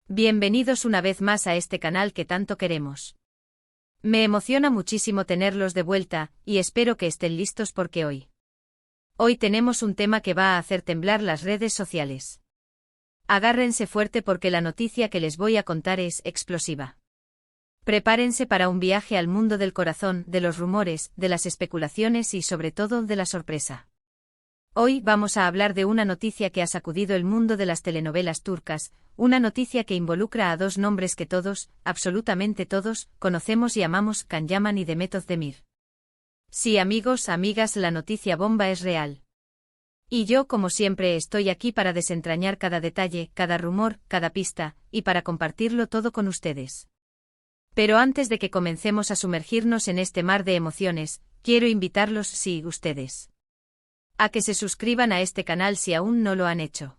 Bienvenidos una vez más a este canal que tanto queremos. Me emociona muchísimo tenerlos de vuelta, y espero que estén listos porque hoy tenemos un tema que va a hacer temblar las redes sociales. Agárrense fuerte porque la noticia que les voy a contar es explosiva. Prepárense para un viaje al mundo del corazón, de los rumores, de las especulaciones y sobre todo de la sorpresa. Hoy vamos a hablar de una noticia que ha sacudido el mundo de las telenovelas turcas, una noticia que involucra a dos nombres que todos, absolutamente todos, conocemos y amamos: Can Yaman y Demet Özdemir. Sí, amigos, amigas, la noticia bomba es real. Y yo, como siempre, estoy aquí para desentrañar cada detalle, cada rumor, cada pista, y para compartirlo todo con ustedes. Pero antes de que comencemos a sumergirnos en este mar de emociones, quiero invitarlos, sí, ustedes, a que se suscriban a este canal si aún no lo han hecho.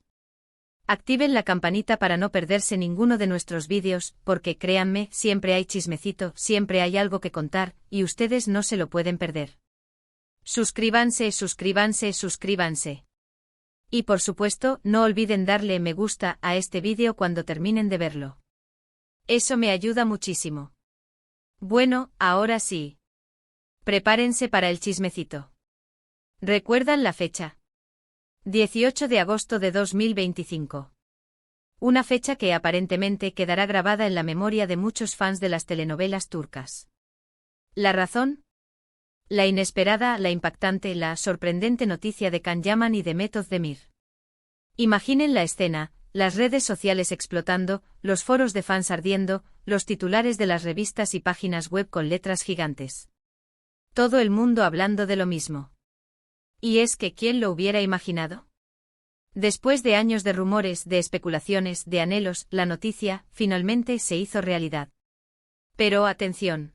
Activen la campanita para no perderse ninguno de nuestros vídeos, porque créanme, siempre hay chismecito, siempre hay algo que contar, y ustedes no se lo pueden perder. Suscríbanse, suscríbanse, suscríbanse. Y por supuesto, no olviden darle me gusta a este vídeo cuando terminen de verlo. Eso me ayuda muchísimo. Bueno, ahora sí. Prepárense para el chismecito. ¿Recuerdan la fecha? 18 de agosto de 2025. Una fecha que aparentemente quedará grabada en la memoria de muchos fans de las telenovelas turcas. ¿La razón? La inesperada, la impactante, la sorprendente noticia de Can Yaman y Demet Özdemir. Imaginen la escena: las redes sociales explotando, los foros de fans ardiendo, los titulares de las revistas y páginas web con letras gigantes. Todo el mundo hablando de lo mismo. ¿Y es que quién lo hubiera imaginado? Después de años de rumores, de especulaciones, de anhelos, la noticia, finalmente, se hizo realidad. Pero atención.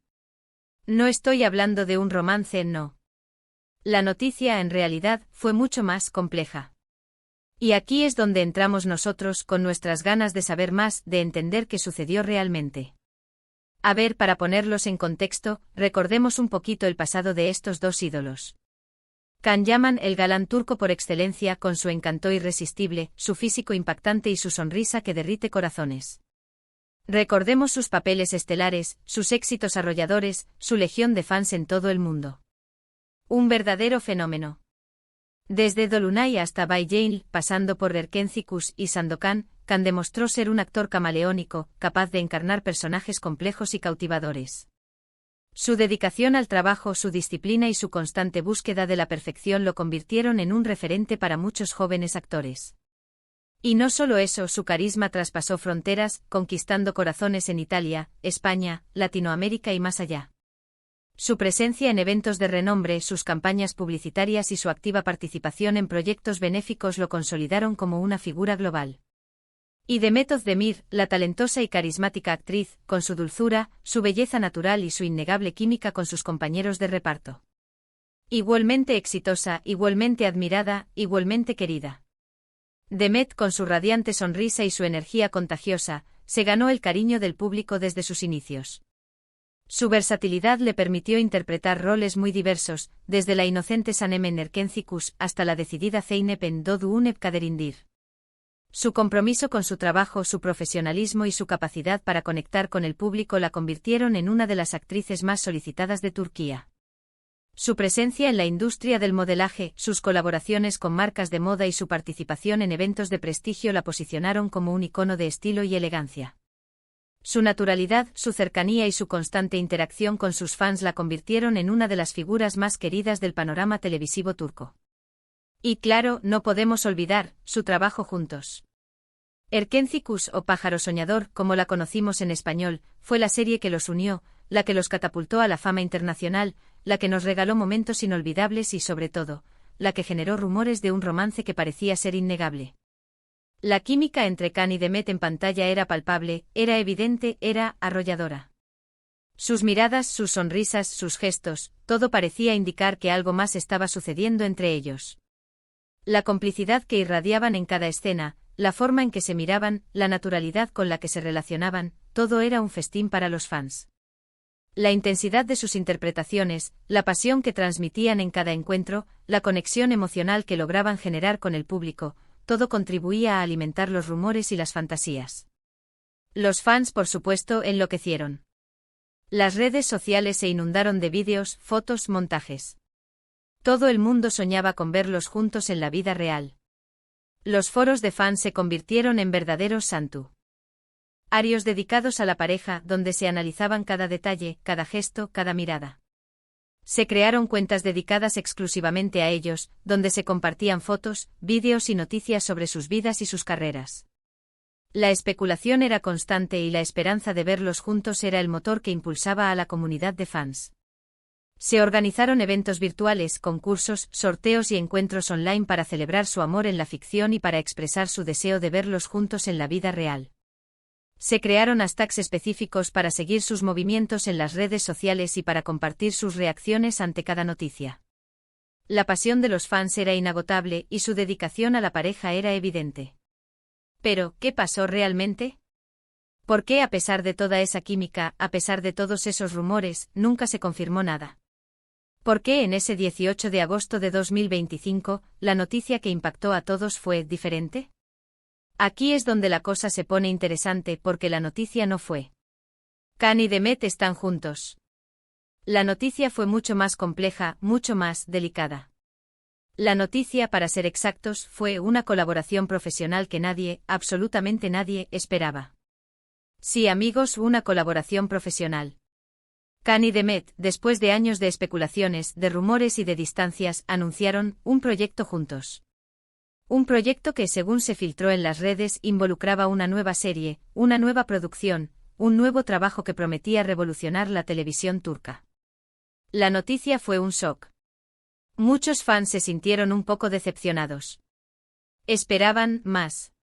No estoy hablando de un romance, no. La noticia, en realidad, fue mucho más compleja. Y aquí es donde entramos nosotros, con nuestras ganas de saber más, de entender qué sucedió realmente. A ver, para ponerlos en contexto, recordemos un poquito el pasado de estos dos ídolos. Can Yaman, el galán turco por excelencia, con su encanto irresistible, su físico impactante y su sonrisa que derrite corazones. Recordemos sus papeles estelares, sus éxitos arrolladores, su legión de fans en todo el mundo. Un verdadero fenómeno. Desde Dolunay hasta Bay Jail, pasando por Erkencikus y Sandokan, Can demostró ser un actor camaleónico, capaz de encarnar personajes complejos y cautivadores. Su dedicación al trabajo, su disciplina y su constante búsqueda de la perfección lo convirtieron en un referente para muchos jóvenes actores. Y no solo eso, su carisma traspasó fronteras, conquistando corazones en Italia, España, Latinoamérica y más allá. Su presencia en eventos de renombre, sus campañas publicitarias y su activa participación en proyectos benéficos lo consolidaron como una figura global. Y Demet Özdemir, la talentosa y carismática actriz, con su dulzura, su belleza natural y su innegable química con sus compañeros de reparto. Igualmente exitosa, igualmente admirada, igualmente querida. Demet, con su radiante sonrisa y su energía contagiosa, se ganó el cariño del público desde sus inicios. Su versatilidad le permitió interpretar roles muy diversos, desde la inocente Sanem en Erkencikus hasta la decidida Zeynep en Doğu Kaderindir. Su compromiso con su trabajo, su profesionalismo y su capacidad para conectar con el público la convirtieron en una de las actrices más solicitadas de Turquía. Su presencia en la industria del modelaje, sus colaboraciones con marcas de moda y su participación en eventos de prestigio la posicionaron como un icono de estilo y elegancia. Su naturalidad, su cercanía y su constante interacción con sus fans la convirtieron en una de las figuras más queridas del panorama televisivo turco. Y claro, no podemos olvidar su trabajo juntos. Erkencikus, o Pájaro Soñador, como la conocimos en español, fue la serie que los unió, la que los catapultó a la fama internacional, la que nos regaló momentos inolvidables y, sobre todo, la que generó rumores de un romance que parecía ser innegable. La química entre Can y Demet en pantalla era palpable, era evidente, era arrolladora. Sus miradas, sus sonrisas, sus gestos, todo parecía indicar que algo más estaba sucediendo entre ellos. La complicidad que irradiaban en cada escena, la forma en que se miraban, la naturalidad con la que se relacionaban, todo era un festín para los fans. La intensidad de sus interpretaciones, la pasión que transmitían en cada encuentro, la conexión emocional que lograban generar con el público, todo contribuía a alimentar los rumores y las fantasías. Los fans, por supuesto, enloquecieron. Las redes sociales se inundaron de vídeos, fotos, montajes. Todo el mundo soñaba con verlos juntos en la vida real. Los foros de fans se convirtieron en verdaderos santuarios dedicados a la pareja, donde se analizaban cada detalle, cada gesto, cada mirada. Se crearon cuentas dedicadas exclusivamente a ellos, donde se compartían fotos, vídeos y noticias sobre sus vidas y sus carreras. La especulación era constante y la esperanza de verlos juntos era el motor que impulsaba a la comunidad de fans. Se organizaron eventos virtuales, concursos, sorteos y encuentros online para celebrar su amor en la ficción y para expresar su deseo de verlos juntos en la vida real. Se crearon hashtags específicos para seguir sus movimientos en las redes sociales y para compartir sus reacciones ante cada noticia. La pasión de los fans era inagotable y su dedicación a la pareja era evidente. Pero, ¿qué pasó realmente? ¿Por qué, a pesar de toda esa química, a pesar de todos esos rumores, nunca se confirmó nada? ¿Por qué en ese 18 de agosto de 2025, la noticia que impactó a todos fue diferente? Aquí es donde la cosa se pone interesante porque la noticia no fue Kanye y Demet están juntos. La noticia fue mucho más compleja, mucho más delicada. La noticia, para ser exactos, fue una colaboración profesional que nadie, absolutamente nadie, esperaba. Sí, amigos, una colaboración profesional. Kanye y Demet, después de años de especulaciones, de rumores y de distancias, anunciaron un proyecto juntos. Un proyecto que, según se filtró en las redes, involucraba una nueva serie, una nueva producción, un nuevo trabajo que prometía revolucionar la televisión turca. La noticia fue un shock. Muchos fans se sintieron un poco decepcionados. Esperaban más.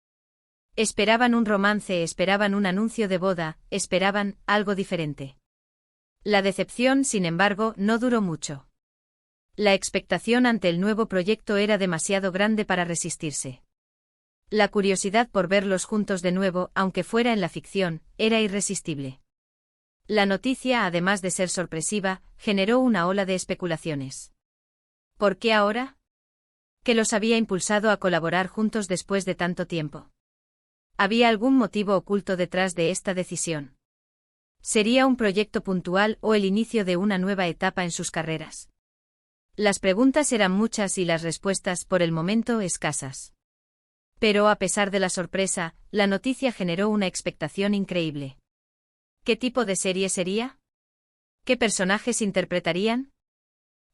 Esperaban un romance, esperaban un anuncio de boda, esperaban algo diferente. La decepción, sin embargo, no duró mucho. La expectación ante el nuevo proyecto era demasiado grande para resistirse. La curiosidad por verlos juntos de nuevo, aunque fuera en la ficción, era irresistible. La noticia, además de ser sorpresiva, generó una ola de especulaciones. ¿Por qué ahora? ¿Qué los había impulsado a colaborar juntos después de tanto tiempo? ¿Había algún motivo oculto detrás de esta decisión? ¿Sería un proyecto puntual o el inicio de una nueva etapa en sus carreras? Las preguntas eran muchas y las respuestas, por el momento, escasas. Pero a pesar de la sorpresa, la noticia generó una expectación increíble. ¿Qué tipo de serie sería? ¿Qué personajes interpretarían?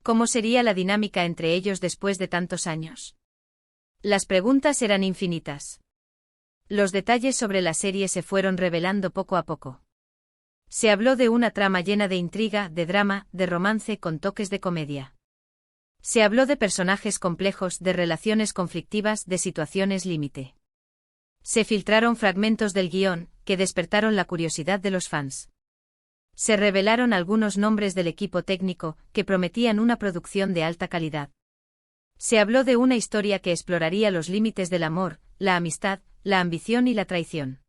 ¿Cómo sería la dinámica entre ellos después de tantos años? Las preguntas eran infinitas. Los detalles sobre la serie se fueron revelando poco a poco. Se habló de una trama llena de intriga, de drama, de romance con toques de comedia. Se habló de personajes complejos, de relaciones conflictivas, de situaciones límite. Se filtraron fragmentos del guión, que despertaron la curiosidad de los fans. Se revelaron algunos nombres del equipo técnico, que prometían una producción de alta calidad. Se habló de una historia que exploraría los límites del amor, la amistad, la ambición y la traición.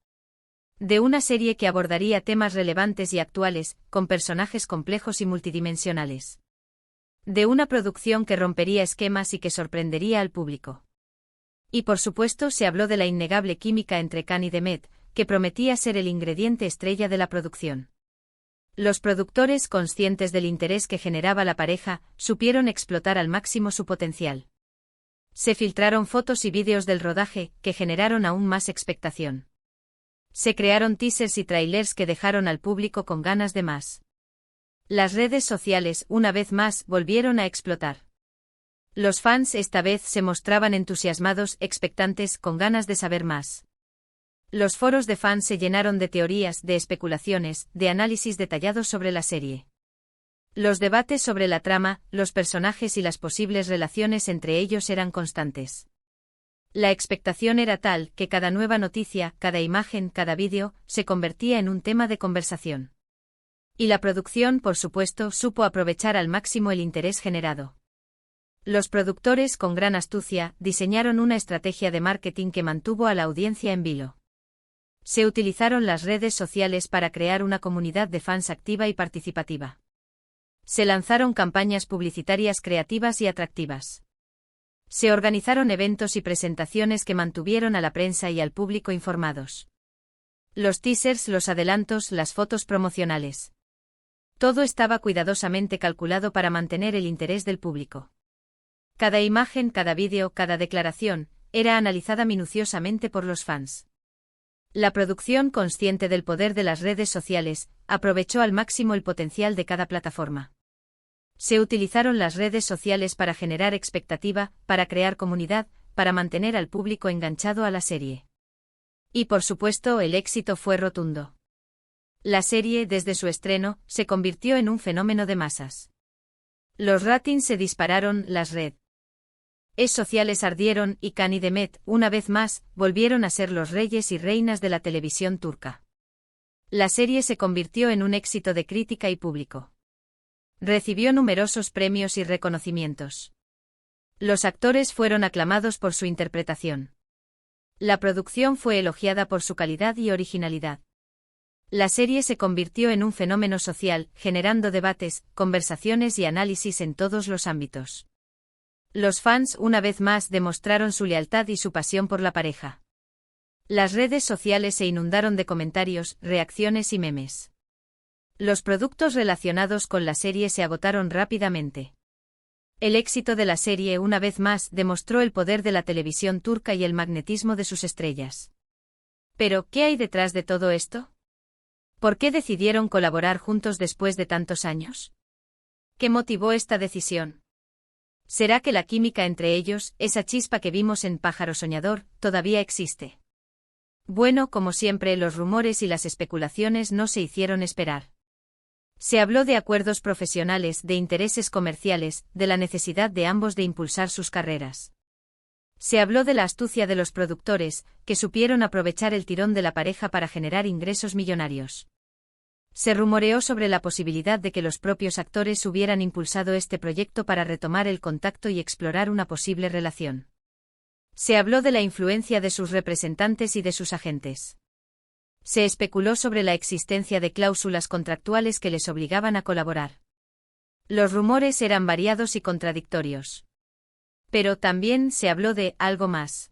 De una serie que abordaría temas relevantes y actuales, con personajes complejos y multidimensionales. De una producción que rompería esquemas y que sorprendería al público. Y por supuesto se habló de la innegable química entre Kanye y Demet, que prometía ser el ingrediente estrella de la producción. Los productores, conscientes del interés que generaba la pareja, supieron explotar al máximo su potencial. Se filtraron fotos y vídeos del rodaje, que generaron aún más expectación. Se crearon teasers y trailers que dejaron al público con ganas de más. Las redes sociales, una vez más, volvieron a explotar. Los fans esta vez se mostraban entusiasmados, expectantes, con ganas de saber más. Los foros de fans se llenaron de teorías, de especulaciones, de análisis detallados sobre la serie. Los debates sobre la trama, los personajes y las posibles relaciones entre ellos eran constantes. La expectación era tal que cada nueva noticia, cada imagen, cada vídeo, se convertía en un tema de conversación. Y la producción, por supuesto, supo aprovechar al máximo el interés generado. Los productores, con gran astucia, diseñaron una estrategia de marketing que mantuvo a la audiencia en vilo. Se utilizaron las redes sociales para crear una comunidad de fans activa y participativa. Se lanzaron campañas publicitarias creativas y atractivas. Se organizaron eventos y presentaciones que mantuvieron a la prensa y al público informados. Los teasers, los adelantos, las fotos promocionales. Todo estaba cuidadosamente calculado para mantener el interés del público. Cada imagen, cada vídeo, cada declaración, era analizada minuciosamente por los fans. La producción, consciente del poder de las redes sociales, aprovechó al máximo el potencial de cada plataforma. Se utilizaron las redes sociales para generar expectativa, para crear comunidad, para mantener al público enganchado a la serie. Y por supuesto, el éxito fue rotundo. La serie, desde su estreno, se convirtió en un fenómeno de masas. Los ratings se dispararon, las redes sociales ardieron y Can y Demet, una vez más, volvieron a ser los reyes y reinas de la televisión turca. La serie se convirtió en un éxito de crítica y público. Recibió numerosos premios y reconocimientos. Los actores fueron aclamados por su interpretación. La producción fue elogiada por su calidad y originalidad. La serie se convirtió en un fenómeno social, generando debates, conversaciones y análisis en todos los ámbitos. Los fans, una vez más, demostraron su lealtad y su pasión por la pareja. Las redes sociales se inundaron de comentarios, reacciones y memes. Los productos relacionados con la serie se agotaron rápidamente. El éxito de la serie, una vez más, demostró el poder de la televisión turca y el magnetismo de sus estrellas. Pero, ¿qué hay detrás de todo esto? ¿Por qué decidieron colaborar juntos después de tantos años? ¿Qué motivó esta decisión? ¿Será que la química entre ellos, esa chispa que vimos en Pájaro Soñador, todavía existe? Bueno, como siempre, los rumores y las especulaciones no se hicieron esperar. Se habló de acuerdos profesionales, de intereses comerciales, de la necesidad de ambos de impulsar sus carreras. Se habló de la astucia de los productores, que supieron aprovechar el tirón de la pareja para generar ingresos millonarios. Se rumoreó sobre la posibilidad de que los propios actores hubieran impulsado este proyecto para retomar el contacto y explorar una posible relación. Se habló de la influencia de sus representantes y de sus agentes. Se especuló sobre la existencia de cláusulas contractuales que les obligaban a colaborar. Los rumores eran variados y contradictorios. Pero también se habló de algo más.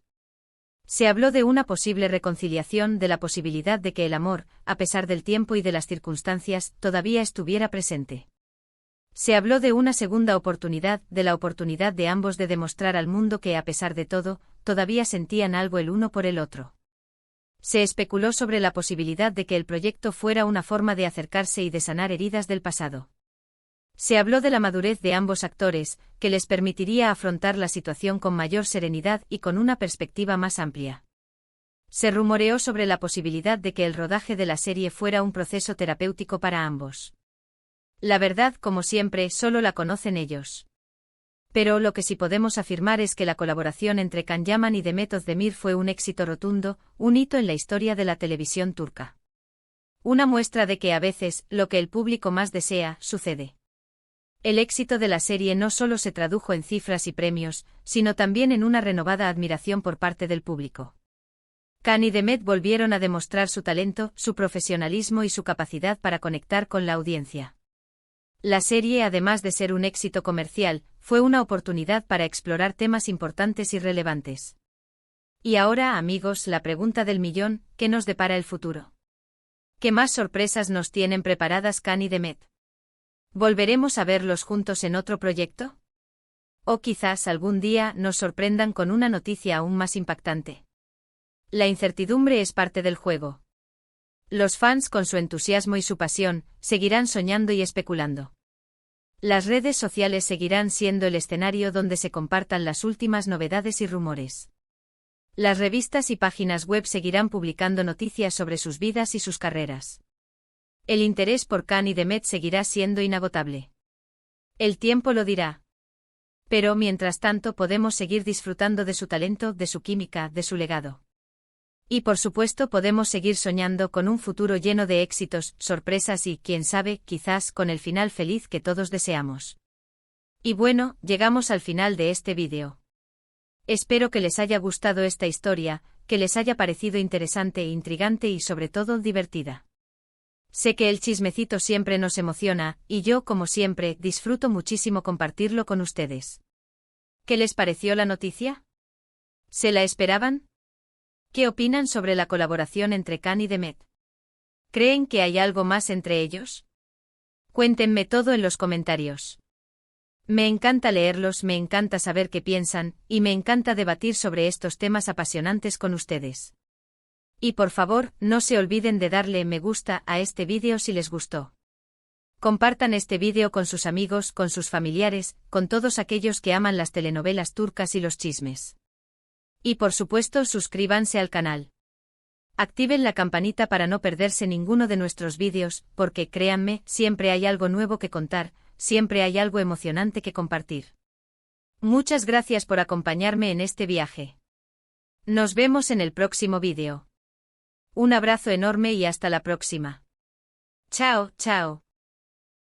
Se habló de una posible reconciliación, de la posibilidad de que el amor, a pesar del tiempo y de las circunstancias, todavía estuviera presente. Se habló de una segunda oportunidad, de la oportunidad de ambos de demostrar al mundo que, a pesar de todo, todavía sentían algo el uno por el otro. Se especuló sobre la posibilidad de que el proyecto fuera una forma de acercarse y de sanar heridas del pasado. Se habló de la madurez de ambos actores, que les permitiría afrontar la situación con mayor serenidad y con una perspectiva más amplia. Se rumoreó sobre la posibilidad de que el rodaje de la serie fuera un proceso terapéutico para ambos. La verdad, como siempre, solo la conocen ellos. Pero lo que sí podemos afirmar es que la colaboración entre Can Yaman y Demet Özdemir fue un éxito rotundo, un hito en la historia de la televisión turca. Una muestra de que a veces, lo que el público más desea, sucede. El éxito de la serie no solo se tradujo en cifras y premios, sino también en una renovada admiración por parte del público. Can y Demet volvieron a demostrar su talento, su profesionalismo y su capacidad para conectar con la audiencia. La serie, además de ser un éxito comercial, fue una oportunidad para explorar temas importantes y relevantes. Y ahora, amigos, la pregunta del millón, ¿qué nos depara el futuro? ¿Qué más sorpresas nos tienen preparadas Can y Demet? ¿Volveremos a verlos juntos en otro proyecto? O quizás algún día nos sorprendan con una noticia aún más impactante. La incertidumbre es parte del juego. Los fans, con su entusiasmo y su pasión, seguirán soñando y especulando. Las redes sociales seguirán siendo el escenario donde se compartan las últimas novedades y rumores. Las revistas y páginas web seguirán publicando noticias sobre sus vidas y sus carreras. El interés por Can y Demet seguirá siendo inagotable. El tiempo lo dirá. Pero mientras tanto podemos seguir disfrutando de su talento, de su química, de su legado. Y por supuesto podemos seguir soñando con un futuro lleno de éxitos, sorpresas y, quién sabe, quizás con el final feliz que todos deseamos. Y bueno, llegamos al final de este vídeo. Espero que les haya gustado esta historia, que les haya parecido interesante, intrigante y sobre todo divertida. Sé que el chismecito siempre nos emociona, y yo, como siempre, disfruto muchísimo compartirlo con ustedes. ¿Qué les pareció la noticia? ¿Se la esperaban? ¿Qué opinan sobre la colaboración entre Can y Demet? ¿Creen que hay algo más entre ellos? Cuéntenme todo en los comentarios. Me encanta leerlos, me encanta saber qué piensan, y me encanta debatir sobre estos temas apasionantes con ustedes. Y por favor, no se olviden de darle me gusta a este vídeo si les gustó. Compartan este vídeo con sus amigos, con sus familiares, con todos aquellos que aman las telenovelas turcas y los chismes. Y por supuesto, suscríbanse al canal. Activen la campanita para no perderse ninguno de nuestros vídeos, porque créanme, siempre hay algo nuevo que contar, siempre hay algo emocionante que compartir. Muchas gracias por acompañarme en este viaje. Nos vemos en el próximo vídeo. Un abrazo enorme y hasta la próxima. Chao, chao.